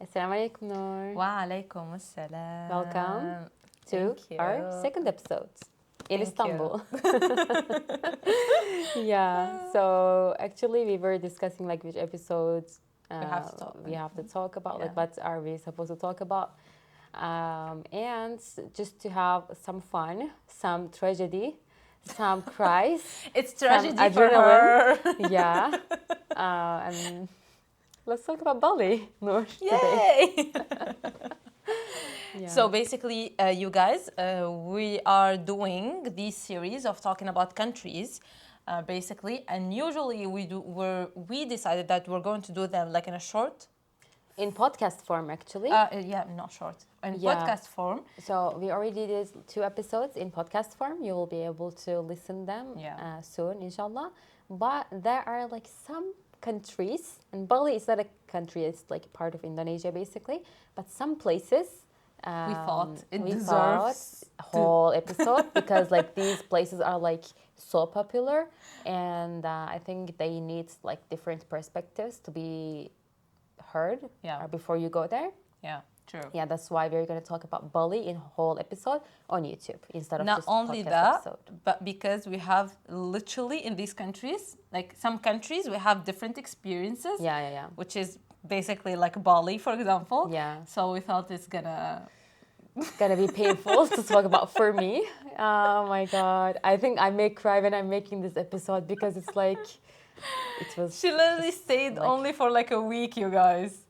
Assalamu alaikum, Noor. Wa alaikum assalam. Welcome to Thank you. our second episode in Thank Istanbul. So actually we were discussing like which episodes we have to talk about, like what are we supposed to talk about. And just to have some fun, some tragedy, some cries. It's tragedy some for her. Yeah. And let's talk about Bali, Noor, Yay! today. Yeah. So basically, you guys, we are doing this series of talking about countries, basically, and usually we decided that we're going to do them like in a short. In podcast form, actually. Not short. In podcast form. So we already did 2 episodes in podcast form. You will be able to listen them soon, inshallah. But there are like some countries, and Bali is not a country, it's like part of Indonesia basically. But some places we thought it deserves a whole episode because like these places are like so popular, and I think they need like different perspectives to be heard before you go there. Yeah, true. Yeah, that's why we're going to talk about Bali in a whole episode on YouTube instead of not just only podcast that, episode. but because we have literally in these countries, like some countries, we have different experiences. Yeah. Which is basically like Bali, for example. Yeah. So we thought it's gonna be painful to talk about for me. Oh my God. I think I may cry when I'm making this episode because it's like, it was... She literally stayed like, only for like a week, you guys.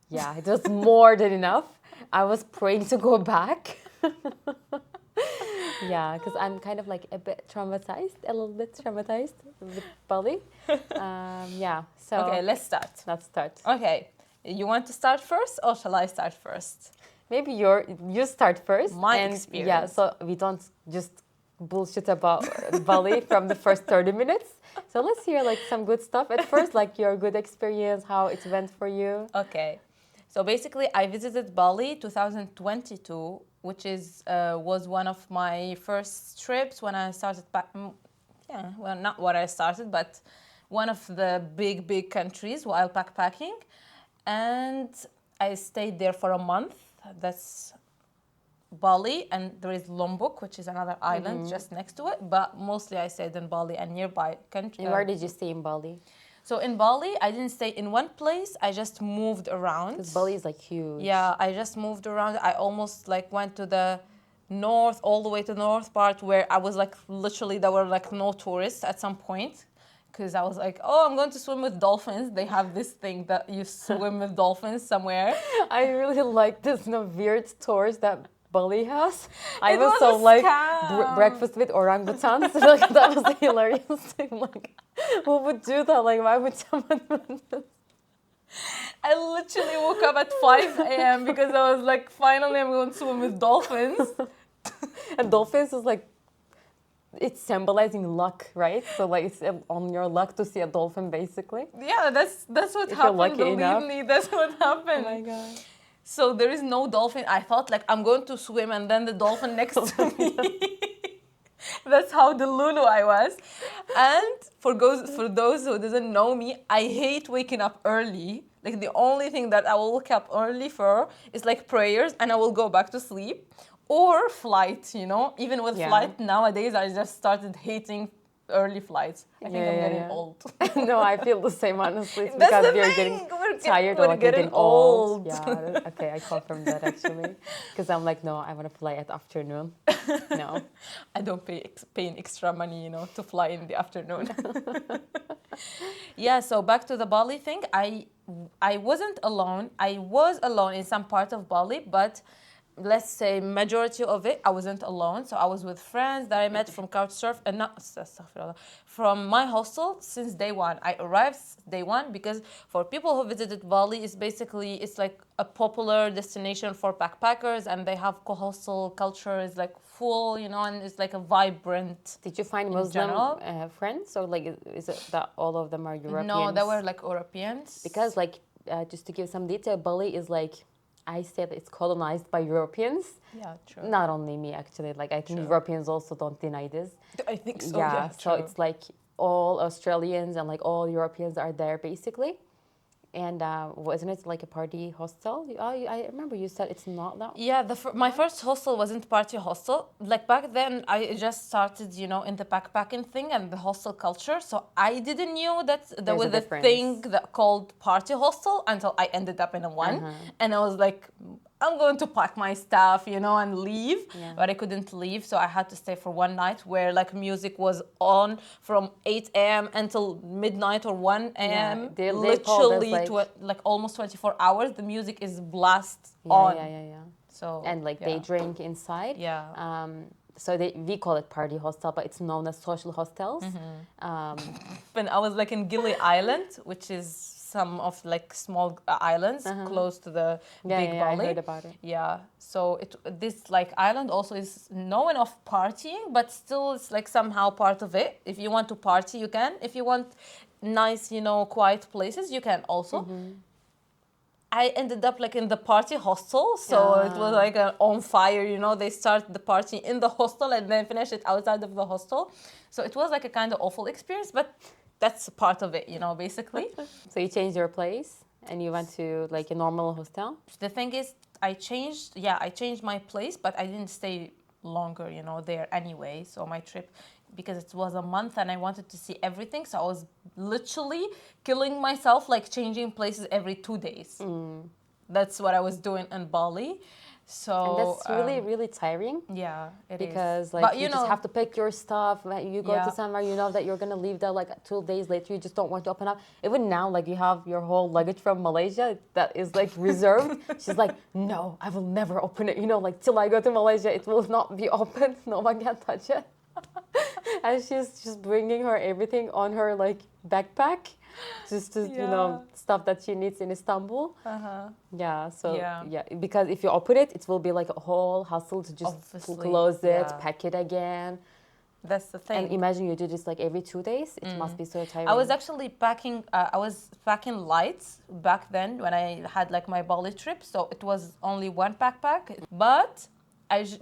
Yeah, it was more than enough. I was praying to go back. Yeah, because I'm kind of like a little bit traumatized with Bali. So... Okay, let's start. Let's start. Okay, you want to start first or shall I start first? Maybe you start first. My experience. Yeah, so we don't just bullshit about Bali from the first 30 minutes. So let's hear like some good stuff at first, like your good experience, how it went for you. Okay. So basically, I visited Bali 2022, which was one of my first trips when I started not what I started, but one of the big countries while backpacking. And I stayed there for a month. That's Bali, and there is Lombok, which is another island just next to it. But mostly I stayed in Bali and nearby countries. And where did you stay in Bali? So in Bali, I didn't stay in one place. I just moved around. Because Bali is like huge. Yeah, I just moved around. I almost like went to the north, all the way to the north part where I was like literally there were like no tourists at some point. Because I was like, oh, I'm going to swim with dolphins. They have this thing that you swim with dolphins somewhere. I really like this weird tours that Bali has. I was so like breakfast with orangutans. Like, that was a hilarious thing. Like, who would do that? Like, why would someone do that? I literally woke up at 5 a.m. because I was like, finally I'm going to swim with dolphins. And dolphins is like, it's symbolizing luck, right? So like it's on your luck to see a dolphin, basically. Yeah, that's what happened. Believe me, that's what happened. Oh my God. So there is no dolphin. I thought like I'm going to swim and then the dolphin next to me. That's how delulu I was. And for those who doesn't know me, I hate waking up early. Like the only thing that I will wake up early for is like prayers, and I will go back to sleep. Or flight, even with flight nowadays, I just started hating early flights. I think I'm getting old. No, I feel the same, honestly. It's because we're getting tired or like getting old. Yeah, okay, I confirm that actually. Because I'm like, no, I want to fly at afternoon. No. I don't paying extra money, to fly in the afternoon. Yeah, so back to the Bali thing. I wasn't alone. I was alone in some part of Bali, but let's say majority of it, I wasn't alone. So I was with friends that I met from Couchsurf and from my hostel since day one. I arrived day one because for people who visited Bali, it's like a popular destination for backpackers, and they have hostel culture is like full, and it's like a vibrant. Did you find Muslim friends, or like is it that all of them are Europeans? No, they were like Europeans. Because like just to give some detail, Bali is like, I say that it's colonized by Europeans. Yeah, true. Not only me, actually. Like, I think Europeans also don't deny this. I think so, yeah so it's like all Australians and like all Europeans are there, basically. And wasn't it like a party hostel? I remember you said it's not that. Yeah, my first hostel wasn't party hostel. Like back then, I just started, in the backpacking thing and the hostel culture. So I didn't knew that there There's a was a difference. thing that called party hostel until I ended up in a one, and I was like, I'm going to pack my stuff, and leave. Yeah. But I couldn't leave, so I had to stay for one night where like music was on from 8 a.m. until midnight or 1 a.m. They Literally, like almost 24 hours. The music is blast on. Yeah. So and like they drink inside. Yeah. So we call it party hostel, but it's known as social hostels. When I was like in Gili Island, which is some of like small islands close to the big Bali. I heard about it. Yeah. So this like island also is known of partying, but still it's like somehow part of it. If you want to party, you can. If you want nice, quiet places, you can also. I ended up like in the party hostel, so it was like on fire, they start the party in the hostel and then finish it outside of the hostel. So it was like a kind of awful experience, but that's part of it, basically. So you changed your place and you went to like a normal hostel? The thing is, I changed my place, but I didn't stay longer, there anyway. So my trip, because it was a month and I wanted to see everything, so I was literally killing myself, like changing places every 2 days. That's what I was doing in Bali. So and that's really, really tiring. Yeah, it is. Because like you just have to pick your stuff. You go to somewhere, you know that you're gonna leave there like 2 days later. You just don't want to open up. Even now, like you have your whole luggage from Malaysia that is like reserved. She's like, no, I will never open it. Like till I go to Malaysia, it will not be open. No one can touch it. And she's just bringing her everything on her like backpack, just to stuff that she needs in Istanbul. Yeah. So because if you open it, it will be like a whole hassle to just close it, pack it again. That's the thing. And imagine you do this like every 2 days. It must be so tiring. I was actually packing. I was packing lights back then when I had like my Bali trip. So it was only one backpack, but.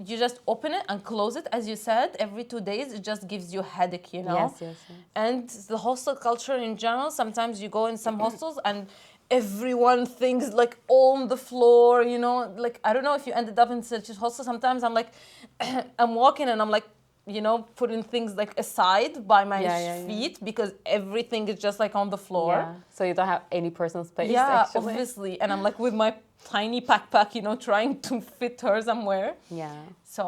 You just open it and close it, as you said, every 2 days. It just gives you a headache, Yes. And the hostel culture in general, sometimes you go in some hostels and everyone thinks like on the floor, like I don't know if you ended up in such a hostel. Sometimes I'm like, I'm walking and I'm like, putting things like aside by my feet because everything is just like on the floor. Yeah. So you don't have any personal space. Yeah, actually. obviously. And I'm like with my tiny backpack, trying to fit her somewhere. Yeah. So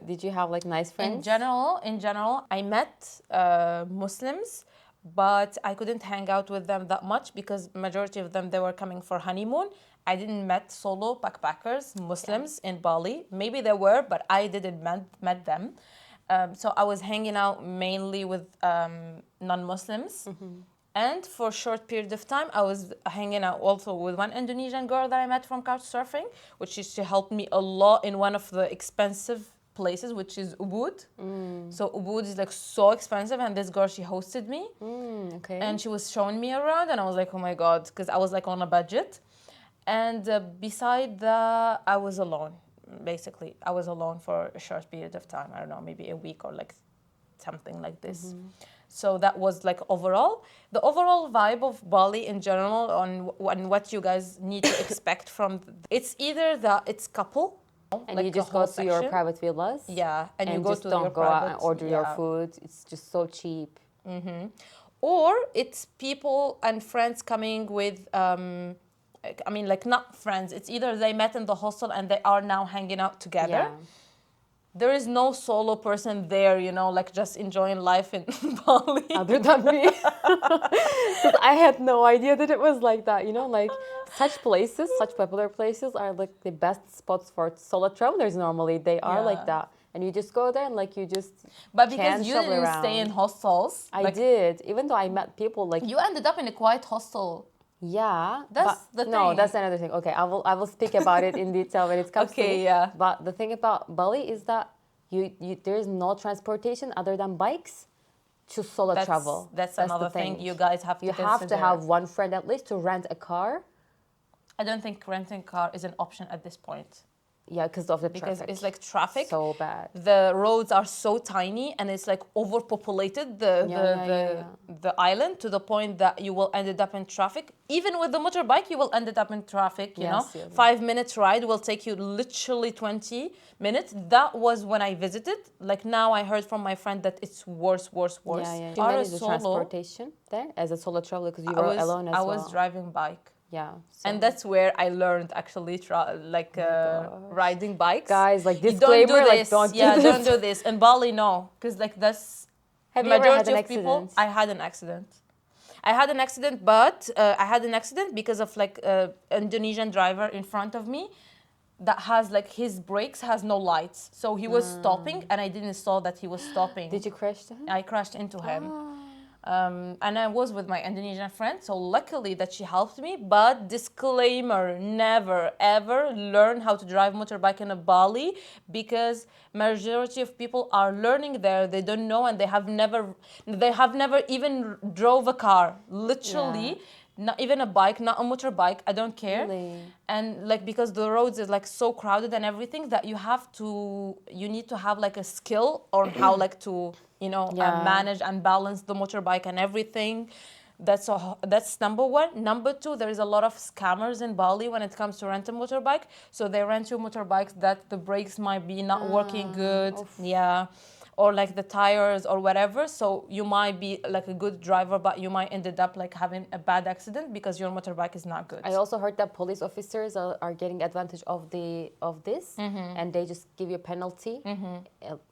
did you have like nice friends? In general, I met Muslims, but I couldn't hang out with them that much because majority of them, they were coming for honeymoon. I didn't met solo backpackers, Muslims in Bali. Maybe there were, but I didn't met them. So I was hanging out mainly with non-Muslims. And for a short period of time, I was hanging out also with one Indonesian girl that I met from couchsurfing, which used to help me a lot in one of the expensive places, which is Ubud. So Ubud is like so expensive, and this girl, she hosted me. Okay. And she was showing me around, and I was like, oh my God, because I was like on a budget. And beside that, I was alone, basically. I was alone for a short period of time. I don't know, maybe a week or like something like this. So that was like the overall vibe of Bali in general on what you guys need to expect from. It's either that it's couple. And like you just go to your private villas. Yeah, and you go just to don't your go private, out and order your food. It's just so cheap. Or it's people and friends coming with. Like not friends. It's either they met in the hostel and they are now hanging out together. Yeah. There is no solo person there, like just enjoying life in Bali. Other than me. Because I had no idea that it was like that, like such popular places are like the best spots for solo travelers normally. They are like that. And you just go there and like you just But because you didn't stay in hostels. I did. Even though I met people like... You ended up in a quiet hostel. Yeah, that's the thing. No, that's another thing. Okay, I will speak about it in detail when it comes to me. Yeah. But the thing about Bali is that you there is no transportation other than bikes to solo travel. That's another thing you guys have to consider. You have to have one friend at least to rent a car. I don't think renting a car is an option at this point. Yeah, because of the because traffic. it's like traffic. So bad. The roads are so tiny and it's like overpopulated the island to the point that you will end up in traffic. Even with the motorbike, you will end up in traffic. You know, 5 minutes ride will take you literally 20 minutes. That was when I visited. Like now, I heard from my friend that it's worse. Yeah. Do you manage the transportation there as a solo traveler because you were alone as well? I was driving bike. Yeah. And that's where I learned actually riding bikes. Guys, like disclaimer, don't do this. Don't do this. In Bali, no. Because like that's Have you ever had an accident? I had an accident. But I had an accident because of like Indonesian driver in front of me that has like his brakes has no lights. So he was stopping and I didn't saw that he was stopping. Did you crash to him? I crashed into him. And I was with my Indonesian friend, so luckily that she helped me. But disclaimer, never ever learn how to drive motorbike in a Bali because majority of people are learning there. They don't know and they have never even drove a car. Literally. Yeah. Not even a bike, not a motorbike, I don't care. Really? And like because the roads is like so crowded and everything that you need to have like a skill on how like to manage and balance the motorbike and everything. That's number one. Number two, there is a lot of scammers in Bali when it comes to rent a motorbike. So they rent you motorbikes that the brakes might be not working good. Oof. Yeah. Or like the tires or whatever. So you might be like a good driver, but you might ended up like having a bad accident because your motorbike is not good. I also heard that police officers are getting advantage of this, and they just give you a penalty.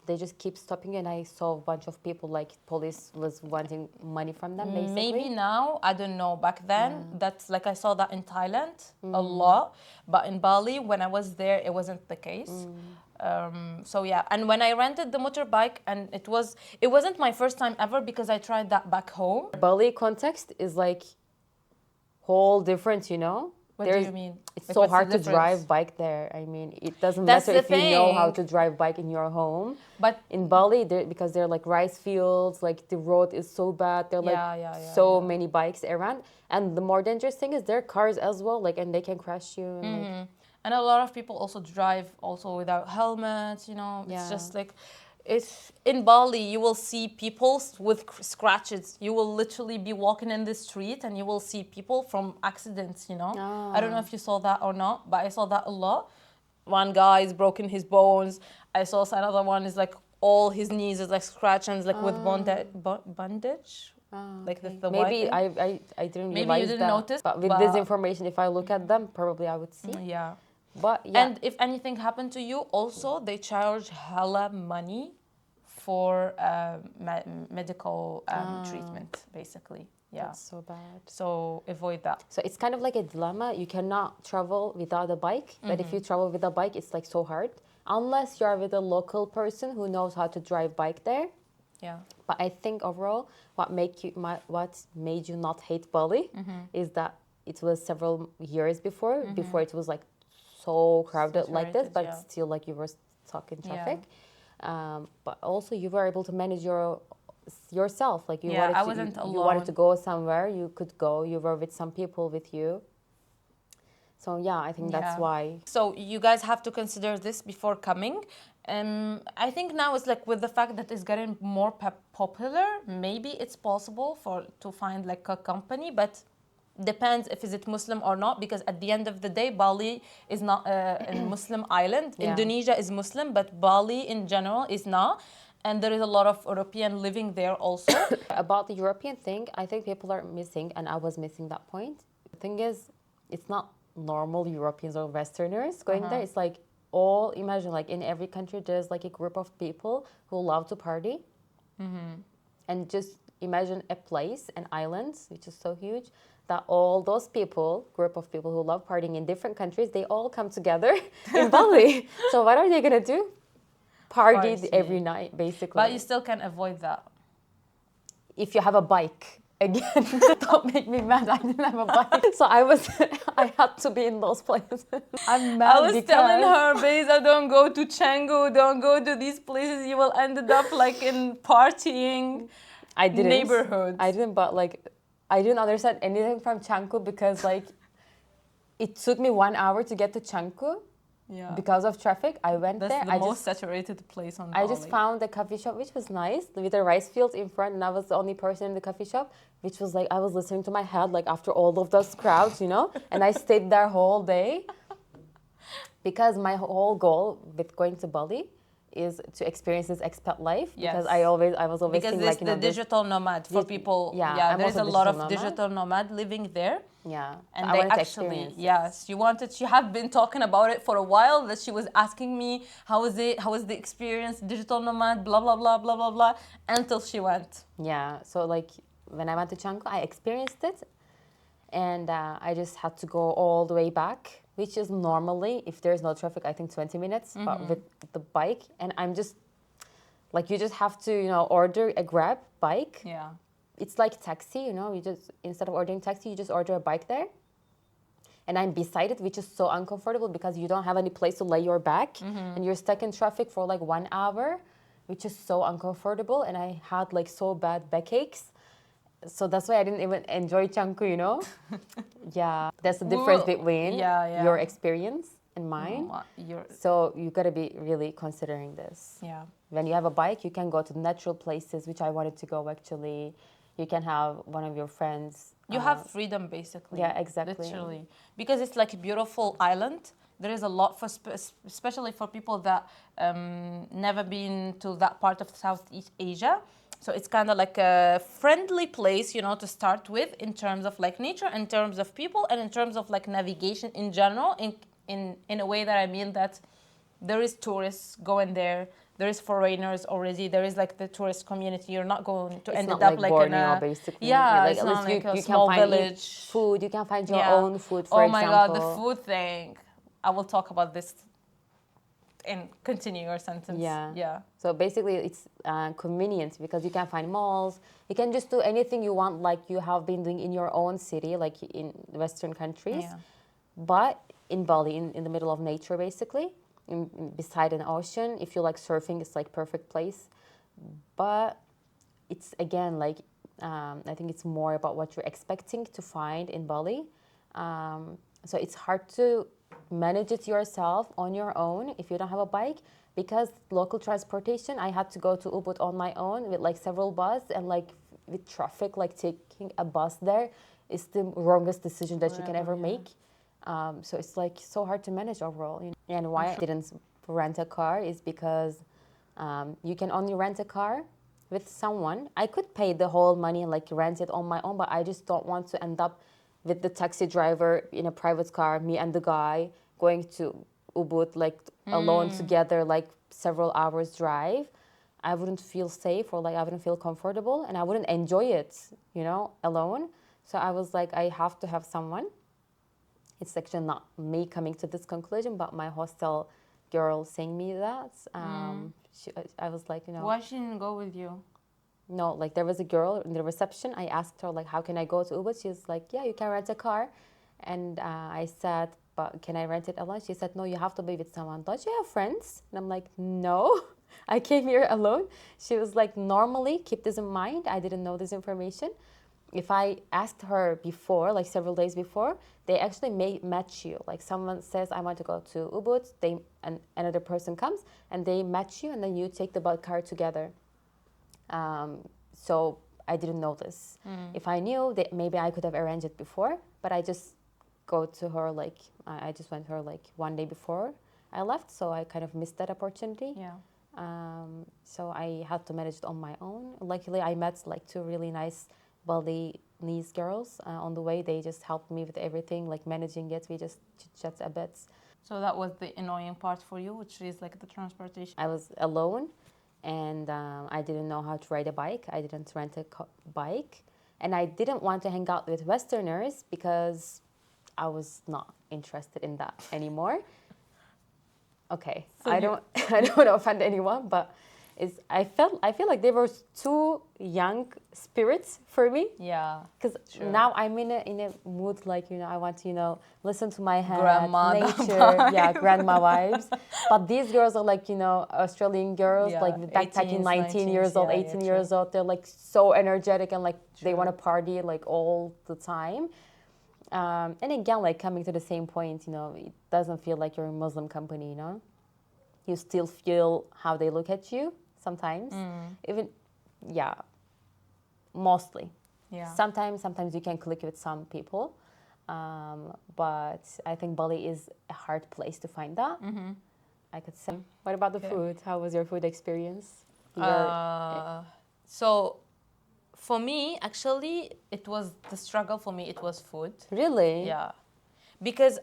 They just keep stopping you, and I saw a bunch of people like police was wanting money from them. Basically, maybe now I don't know. Back then, that's like I saw that in Thailand a lot, but in Bali when I was there, it wasn't the case. So yeah, and when I rented the motorbike, and it wasn't my first time ever because I tried that back home. Bali context is like whole different, you know. What do you mean? It's like so hard to drive bike there. I mean, it doesn't matter if you know how to drive bike in your home. But in Bali, because they're like rice fields, like the road is so bad. There are so many bikes around, and the more dangerous thing is there are cars as well, like, and they can crash you. And, like, and a lot of people also drive also without helmets, you know. It's just like, it's in Bali, you will see people with scratches. You will literally be walking in the street and you will see people from accidents, you know. I don't know if you saw that or not, but I saw that a lot. One guy is broken his bones. I saw another one is like all his knees is like scratched and like with bandage. Like the maybe I didn't maybe realize you didn't that. notice. But with this information, if I look at them, probably I would see. Yeah. But yeah. And if anything happened to you, also they charge hella money for medical treatment, basically. Yeah. That's so bad. So avoid that. So it's kind of like a dilemma. You cannot travel without a bike, but if you travel with a bike, it's like so hard. Unless you're with a local person who knows how to drive bike there. Yeah. But I think overall, what made you not hate Bali is that it was several years before it was like so crowded like this, but still like you were stuck in traffic. But also you were able to manage yourself. Like you wanted to go somewhere, you could go. You were with some people with you. So yeah, I think that's why. So you guys have to consider this before coming. I think now it's like with the fact that it's getting more popular, maybe it's possible to find like a company, but depends if is it Muslim or not, because at the end of the day, Bali is not a Muslim island. Indonesia is Muslim, but Bali in general is not. And there is a lot of European living there also. About the European thing, I think people are missing, and I was missing that point. The thing is, it's not normal Europeans or Westerners going there. It's like imagine like in every country, there's like a group of people who love to party. And just imagine a place, an island, which is so huge, that all those group of people who love partying in different countries, they all come together in Bali. So what are they going to do? Party every night, basically. But you still can avoid that. If you have a bike. Again, don't make me mad. I didn't have a bike. So I had to be in those places. I'm mad. I was telling her, Beza, don't go to Canggu, don't go to these places. You will end up like in partying neighborhoods. I didn't, but like, I didn't understand anything from Canggu because like, it took me 1 hour to get to Canggu. Yeah. Because of traffic, I went That's there. the most saturated place on Bali. I just found a coffee shop which was nice with the rice fields in front, and I was the only person in the coffee shop, which was like I was listening to my head like after all of those crowds, and I stayed there whole day because my whole goal with going to Bali is to experience this expat life because I was always because thinking this the digital nomad for people. Yeah, there is a lot of digital nomad living there. Yeah, and they actually she have been talking about it for a while. That she was asking me how is the experience, digital nomad, blah blah blah blah blah blah, until she went. Yeah, so like when I went to Canggu, I experienced it, and I just had to go all the way back, which is normally, if there's no traffic, I think 20 minutes, but with the bike, and I'm just, like, you just have to, order a Grab bike. Yeah. It's like taxi, you just, instead of ordering taxi, you just order a bike there. And I'm beside it, which is so uncomfortable because you don't have any place to lay your back, and you're stuck in traffic for like 1 hour, which is so uncomfortable, and I had like so bad backaches. So that's why I didn't even enjoy Canggu, Yeah, that's the difference between your experience and mine. So you gotta be really considering this. Yeah. When you have a bike, you can go to natural places, which I wanted to go actually. You can have one of your friends. You have freedom, basically. Yeah, exactly. Literally. Because it's like a beautiful island. There is a lot for, especially for people that never been to that part of Southeast Asia. So it's kind of like a friendly place, to start with in terms of like nature, in terms of people, and in terms of like navigation in general. In a way that I mean that there is tourists going there. There is foreigners already. There is like the tourist community. You're not going to end up like Borneo, in a basically. it's not like a small village. Food. You can find your own food. For example. Oh my God, the food thing. I will talk about this and continue your sentence. Yeah. So basically, it's convenient because you can find malls. You can just do anything you want, like you have been doing in your own city, like in Western countries. Yeah. But in Bali, in the middle of nature, basically. Beside an ocean, if you like surfing, it's like perfect place. But it's again like I think it's more about what you're expecting to find in Bali. So it's hard to manage it yourself on your own if you don't have a bike, because local transportation, I had to go to Ubud on my own with like several buses, and like with traffic, like taking a bus there is the wrongest decision that you can ever make. So it's like so hard to manage overall. And why I didn't rent a car is because you can only rent a car with someone. I could pay the whole money and like rent it on my own, but I just don't want to end up with the taxi driver in a private car, me and the guy going to Ubud like alone together, like several hours drive. I wouldn't feel safe, or like I wouldn't feel comfortable, and I wouldn't enjoy it, alone. So I was like, I have to have someone. It's actually not me coming to this conclusion, but my hostel girl saying me that. I was like, Why she didn't go with you? No, like there was a girl in the reception. I asked her, like, how can I go to Ubud? She was like, yeah, you can rent a car. And I said, but can I rent it alone? She said, no, you have to be with someone. Don't you have friends? And I'm like, no, I came here alone. She was like, normally, keep this in mind. I didn't know this information. If I asked her before, like several days before, they actually may match you. Like someone says, I want to go to Ubud, and another person comes, and they match you, and then you take the car together. So I didn't know this. If I knew, that maybe I could have arranged it before, but I just go to her like, I just went to her like one day before I left, so I kind of missed that opportunity. Yeah. So I had to manage it on my own. Luckily, I met like two really nice Balinese girls on the way. They just helped me with everything, like managing it. We just chit-chat a bit. So that was the annoying part for you, which is like the transportation. I was alone, and I didn't know how to ride a bike. I didn't rent a bike, and I didn't want to hang out with Westerners because I was not interested in that anymore. Okay, so I don't offend anyone, but I feel like they were two young spirits for me. Yeah. Because now I'm in a mood like, I want to, listen to my head, grandma nature, grandma vibes. But these girls are like, Australian girls, like backpacking, 19 years old, 18 years old. They're like so energetic and like they want to party like all the time. And again, like coming to the same point, you know, it doesn't feel like you're a Muslim company, you know? You still feel how they look at you sometimes. Even, yeah, mostly. Yeah. Sometimes you can click with some people. But I think Bali is a hard place to find that. I could say. What about the food? How was your food experience? So for me, actually, it was the struggle for me. It was food. Really? Yeah. Because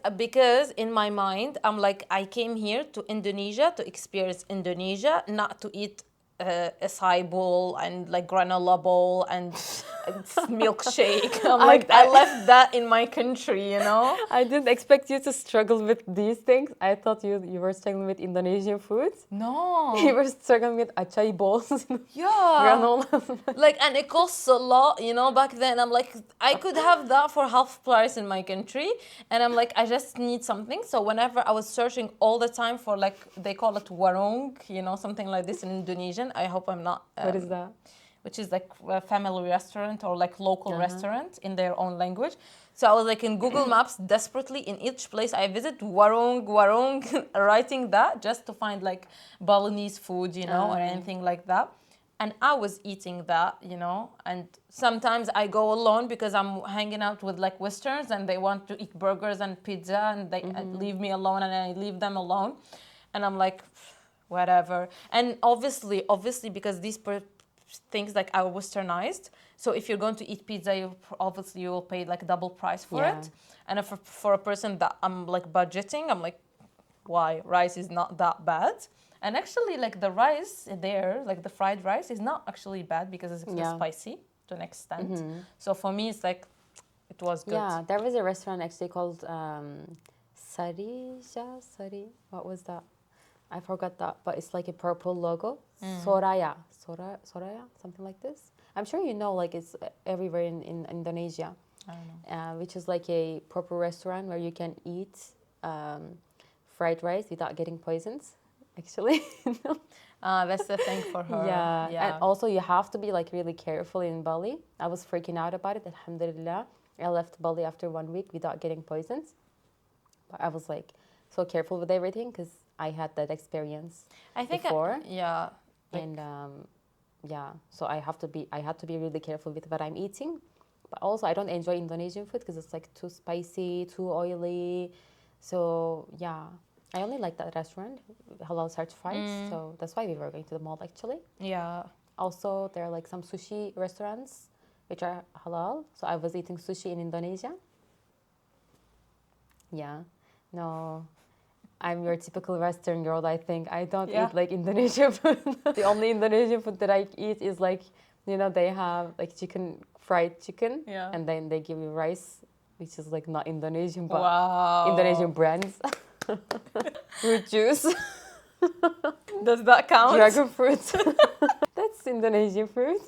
in my mind, I'm like, I came here to Indonesia to experience Indonesia, not to eat acai bowl and like granola bowl and milkshake. I'm like, I left that in my country, you know? I didn't expect you to struggle with these things. I thought you were struggling with Indonesian food. No. You were struggling with acai bowls. Yeah. Granola. Like, and it costs a lot, you know, back then. I'm like, I could have that for half price in my country. And I'm like, I just need something. So whenever I was searching all the time for like, they call it warung, you know, something like this in Indonesian. I hope I'm not... what is that? Which is like a family restaurant or like local restaurant in their own language. So I was like in Google Maps desperately in each place I visit, warung, writing that just to find like Balinese food, you know, or anything like that. And I was eating that, you know, and sometimes I go alone because I'm hanging out with like Westerns and they want to eat burgers and pizza and they leave me alone and I leave them alone. And I'm like, whatever. And obviously, because these things like are westernized, so if you're going to eat pizza, you will pay like double price for it. And if for a person that I'm like budgeting, I'm like, why? Rice is not that bad. And actually, like the rice there, like the fried rice is not actually bad because it's spicy to an extent. So for me, it's like, it was good. Yeah, there was a restaurant actually called Sari. What was that? I forgot that, but it's like a purple logo. Soraya, something like this. I'm sure you know, like it's everywhere in Indonesia. I don't know. Which is like a proper restaurant where you can eat fried rice without getting poisons, actually. That's the thing for her. Yeah, and also you have to be like really careful in Bali. I was freaking out about it, alhamdulillah. I left Bali after 1 week without getting poisons. But I was like so careful with everything because I had that experience before. And so I had to be really careful with what I'm eating. But also I don't enjoy Indonesian food because it's like too spicy, too oily. So yeah, I only like that restaurant, halal certified. So that's why we were going to the mall actually. Yeah. Also, there are like some sushi restaurants which are halal. So I was eating sushi in Indonesia. Yeah. No, I'm your typical Western girl, I think. I don't eat like Indonesian food. The only Indonesian food that I eat is like, you know, they have like fried chicken. Yeah. And then they give you rice, which is like not Indonesian, but wow. Indonesian brands. Fruit juice. Does that count? Dragon fruit. That's Indonesian fruit.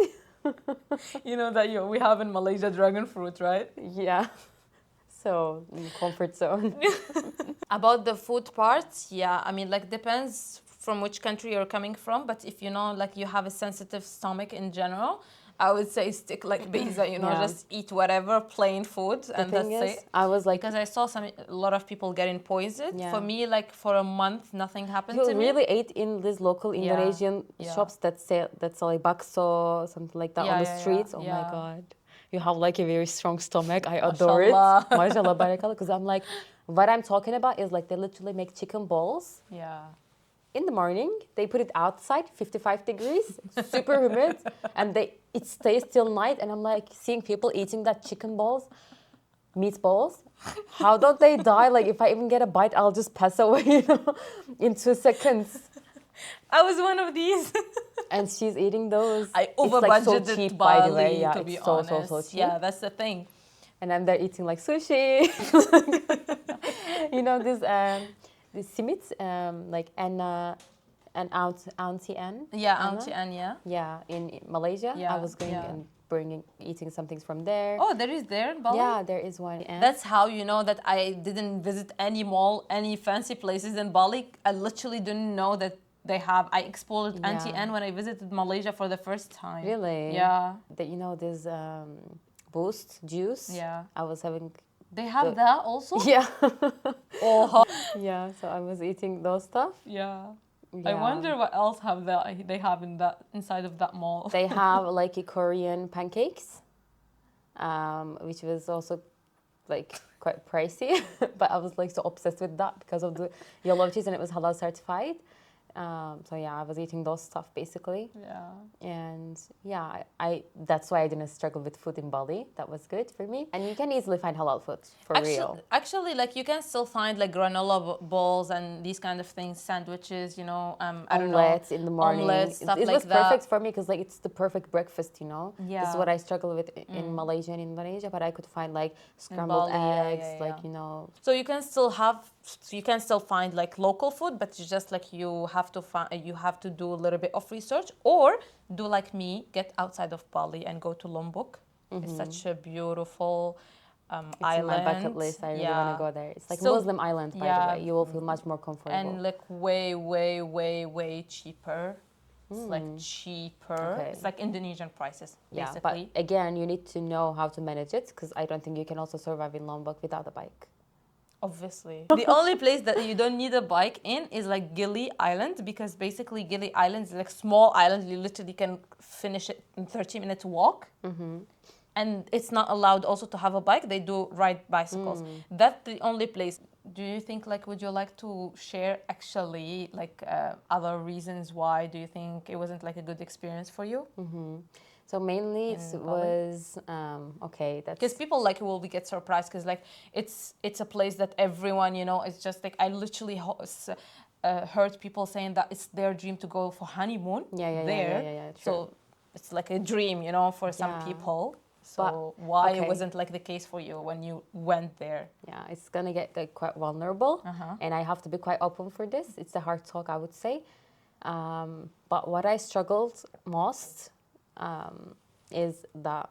You know that we have in Malaysia dragon fruit, right? Yeah. So, comfort zone. About the food part, yeah, I mean, like, depends from which country you're coming from, but if you know, like, you have a sensitive stomach in general, I would say stick like Beza, you know, just eat whatever, plain food, and that's it. I was like... Because I saw a lot of people getting poisoned. For me, like, for a month, nothing happened to me. You really ate in these local Indonesian shops that sell like bakso, something like that on the streets? Oh my God. You have like a very strong stomach. I adore it. Mashallah, barakallah. Because I'm like, what I'm talking about is like they literally make chicken balls. Yeah. In the morning, they put it outside, 55 degrees, super humid, and it stays till night. And I'm like seeing people eating that chicken balls, meatballs. How don't they die? Like if I even get a bite, I'll just pass away, you know, in 2 seconds. I was one of these. And she's eating those. I over-budgeted so cheap, by the way. Yeah, to be honest. So cheap. Yeah, that's the thing. And then they're eating like sushi. You know, this simits, like Auntie Anne. Yeah, Auntie Anne, yeah. Yeah, in Malaysia. Yeah, I was going and eating some things from there. Oh, there is there in Bali? Yeah, there is one. That's how you know that I didn't visit any mall, any fancy places in Bali. I literally didn't know that they have. I explored Auntie Anne when I visited Malaysia for the first time. Really? Yeah. You know, this Boost juice. Yeah. I was having They have that also? Yeah. Oh, Yeah, so I was eating those stuff. yeah. I Yeah. wonder what else have they have in that inside of that mall. They have like a Korean pancakes, which was also like quite pricey, but I was like so obsessed with that because of the yellow cheese and it was halal certified. So yeah, I was eating those stuff basically. Yeah. And yeah, I that's why I didn't struggle with food in Bali. That was good for me. And you can easily find halal food for real. Actually, like you can still find like granola balls and these kind of things, sandwiches, you know, I don't know, Omelets in the morning. omelets, stuff it like was that. perfect for me because like it's the perfect breakfast, you know. Yeah. This is what I struggle with in Malaysia and Indonesia, but I could find like scrambled Bali, eggs, yeah. like you know. So you can still find like local food, but you just like you have to do a little bit of research, or do like me, get outside of Bali and go to Lombok. It's such a beautiful It's island. on my bucket list. I really want to go there. It's like Still, Muslim island, by the way. You will feel much more comfortable. and like way cheaper. It's like cheaper. Okay. It's like Indonesian prices, Yeah, basically. but again, you need to know how to manage it because I don't think you can also survive in Lombok without a bike. Obviously. The only place that you don't need a bike in is like Gili Island, because basically Gili Island is like small island. You literally can finish it in 30 minutes walk. And it's not allowed also to have a bike. They do ride bicycles. That's the only place. Do you think like, would you like to share actually like other reasons why do you think it wasn't like a good experience for you? So mainly it was okay. That's because people like will get surprised because like it's a place that everyone, you know, it's just like I literally heard people saying that it's their dream to go for honeymoon there. Yeah, true. So it's like a dream, you know, for some people. So why it wasn't like the case for you when you went there? Yeah, it's gonna get like, quite vulnerable, and I have to be quite open for this. It's a hard talk, I would say. But what I struggled most is that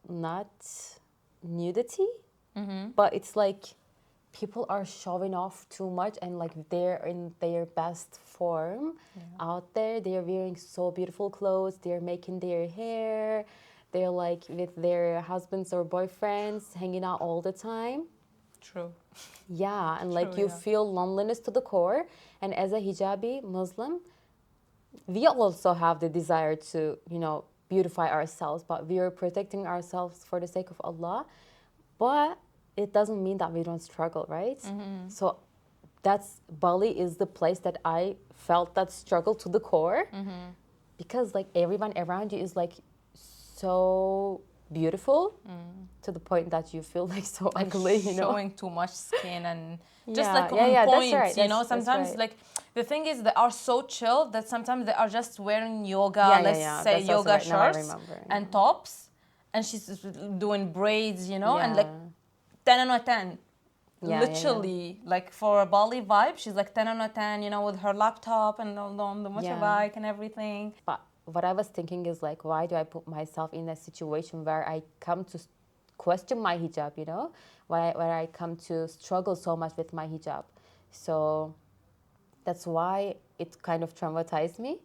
not nudity, but it's like people are showing off too much and like they're in their best form out there. They're wearing so beautiful clothes. They're making their hair. They're like with their husbands or boyfriends hanging out all the time. True. Yeah, and like you feel loneliness to the core. And as a hijabi Muslim, we also have the desire to, you know, beautify ourselves, but we are protecting ourselves for the sake of Allah. But it doesn't mean that we don't struggle, right? So that's Bali is the place that I felt that struggle to the core, because like everyone around you is like so beautiful to the point that you feel like so ugly, you know, showing too much skin and just Yeah, like on yeah, point, that's right. you know. That's Sometimes right. like the thing is they are so chill that sometimes they are just wearing yoga, let's say that's also yoga right. Now I shirts remember, and tops, and she's doing braids, you know, and like 10 out of 10. Literally, like for a Bali vibe, she's like 10 out of 10, you know, with her laptop and on the motorbike and everything. But what I was thinking is like, why do I put myself in a situation where I come to question my hijab, you know, where I come to struggle so much with my hijab. So that's why it kind of traumatized me.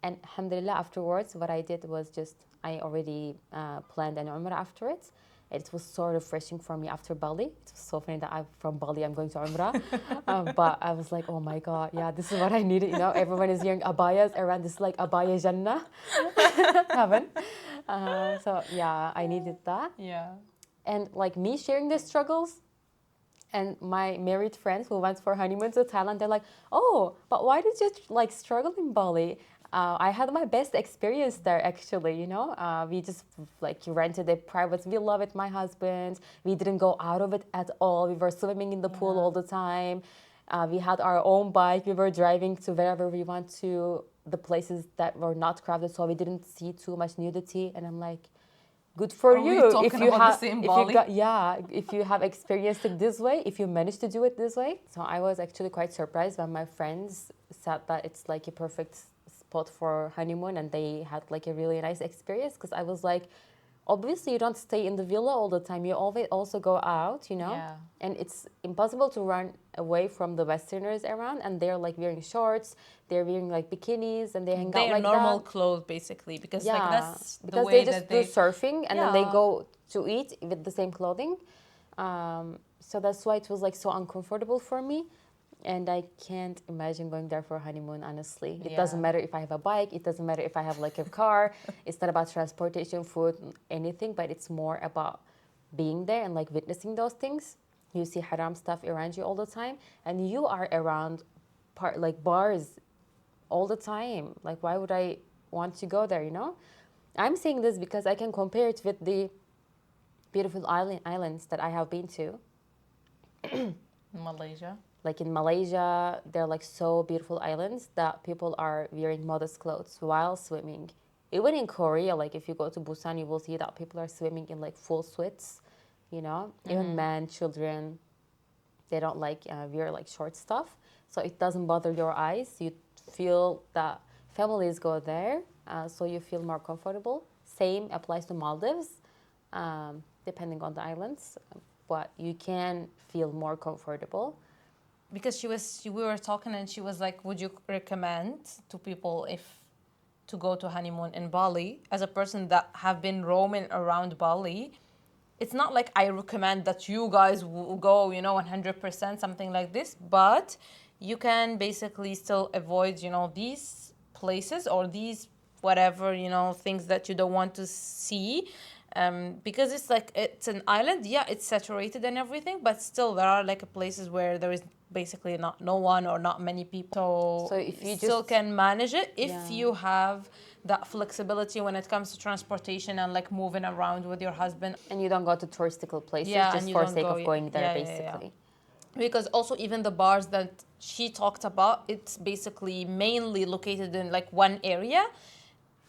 And alhamdulillah, afterwards, what I did was just, I already planned an umrah after it. It was so refreshing for me after Bali. It was so funny that I'm from Bali, I'm going to Umrah. But I was like, oh my God, yeah, this is what I needed. You know, everyone is wearing abayas around this like abaya Jannah heaven. So yeah, I needed that. Yeah. And like me sharing the struggles, and my married friends who went for honeymoon to Thailand, they're like, oh, but why did you like struggle in Bali? I had my best experience there actually, you know. We just like rented a private villa with my husband. We didn't go out of it at all. We were swimming in the pool all the time. We had our own bike. We were driving to wherever we want to, the places that were not crowded, so we didn't see too much nudity. And I'm like, good for you if you have if you have experienced it this way, if you managed to do it this way. So I was actually quite surprised when my friends said that it's like a perfect spot for honeymoon and they had like a really nice experience, because I was like, obviously you don't stay in the villa all the time. You always also go out, you know? Yeah. And it's impossible to run away from the Westerners around, and they're like wearing shorts, they're wearing like bikinis, and they hang out like normal that. clothes basically, because Yeah, like that's the because way they just that do they surfing and then they Yeah. go to eat with the same clothing. So that's why it was like so uncomfortable for me. And I can't imagine going there for a honeymoon, honestly. It doesn't Yeah. matter if I have a bike, it doesn't matter if I have like a car. It's not about transportation, food, anything, but it's more about being there and like witnessing those things. You see haram stuff around you all the time, and you are around like bars all the time. Like, why would I want to go there, you know? I'm saying this because I can compare it with the beautiful islands that I have been to. Malaysia. Like in Malaysia, they're like so beautiful islands that people are wearing modest clothes while swimming. Even in Korea, like if you go to Busan, you will see that people are swimming in like full suits, you know? Even men, children, they don't like wear like short stuff. So it doesn't bother your eyes. You feel that families go there, so you feel more comfortable. Same applies to Maldives, depending on the islands, but you can feel more comfortable. Because we were talking and she was like, would you recommend to people to go to honeymoon in Bali? As a person that have been roaming around Bali, it's not like I recommend that you guys will go, 100%, something like this, but you can basically still avoid, these places or these whatever, things that you don't want to see. Because it's an island, yeah, it's saturated and everything, but still there are like places where there is basically no one or not many people. So if you still can manage it if Yeah. you have that flexibility when it comes to transportation and like moving around with your husband. And you don't go to touristical places Yeah, just and you for don't sake go- of going there, yeah, yeah, basically. Because also even the bars that she talked about, it's basically mainly located in like one area.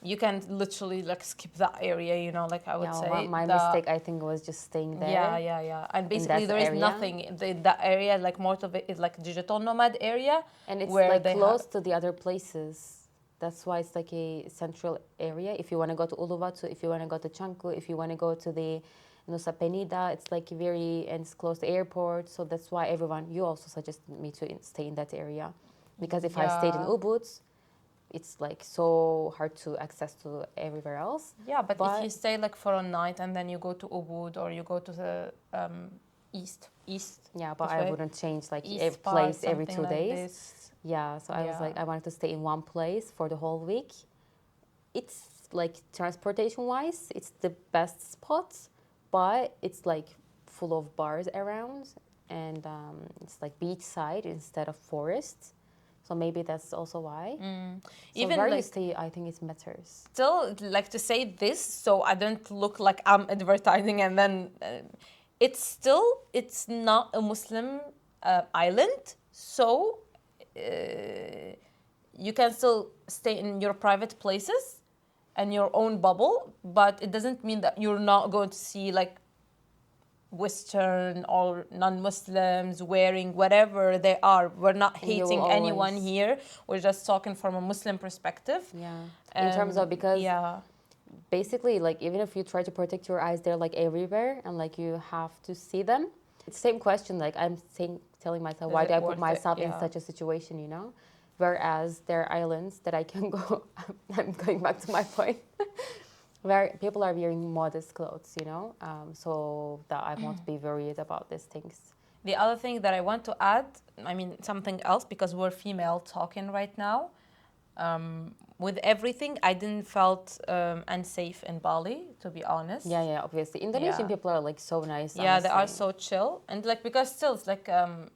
You can literally like skip that area, like I would Yeah, say. my mistake, I think, was just staying there. Yeah. And basically that there is area. nothing in that area. Like most of it is like digital nomad area. And it's where like they close to the other places. That's why it's like a central area. If you want to go to Uluwatu, if you want to go to Canggu, if you want to go to the Nusa Penida, it's like and it's close to airport. So that's why you also suggested me to stay in that area. Because if I stayed in Ubud, it's like so hard to access to everywhere else. Yeah, but if you stay like for a night and then you go to Ubud or you go to the east. Yeah, but I wouldn't change like a East place part, every 2 something like days. this. Yeah, so I was like, I wanted to stay in one place for the whole week. It's like transportation-wise, it's the best spot, but it's like full of bars around, and it's like beachside instead of forest. So maybe that's also why. So Even where like, you stay, I think it matters. Still, like to say this, so I don't look like I'm advertising, and then it's not a Muslim island, so you can still stay in your private places and your own bubble, but it doesn't mean that you're not going to see like Western or non-Muslims wearing whatever they are. We're not hating anyone here. We're just talking from a Muslim perspective. Yeah. In terms of, because yeah, basically, like, even if you try to protect your eyes, they're like everywhere, and like you have to see them. It's the same question. Like, telling myself, why do I put myself in such a situation, you know? Whereas there are islands that I can go. I'm going back to my point. Where people are wearing modest clothes, you know, so that I won't be worried about these things. The other thing that I want to add, I mean, something else, because we're female talking right now. With everything, I didn't felt unsafe in Bali, to be honest. Yeah, obviously. Indonesian people are like so nice. Yeah, honestly. they are so chill. And like, because still it's like,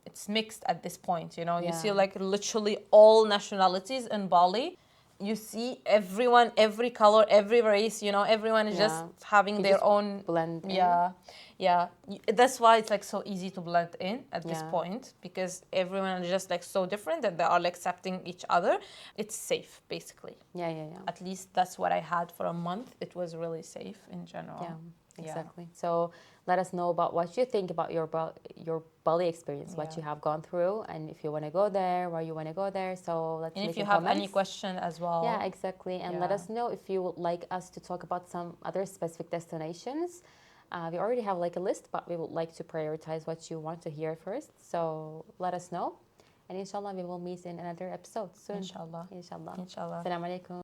it's mixed at this point, you know. You see like literally all nationalities in Bali. You see everyone, every color, every race, you know, everyone is just having their own blend. Yeah. Yeah, that's why it's like so easy to blend in at this Yeah. point, because everyone is just like so different that they are like accepting each other. It's safe, basically. Yeah, yeah, yeah. At least that's what I had for a month. It was really safe in general. Yeah, exactly. So let us know about what you think about your Bali experience, what you have gone through, and if you want to go there, why you want to go there. So let's And make if you in have comments. any question as well. Yeah, exactly. And let us know if you would like us to talk about some other specific destinations. We already have like a list, but we would like to prioritize what you want to hear first. So let us know. And inshallah, we will meet in another episode soon. Inshallah. Inshallah. Inshallah. Assalamu alaikum.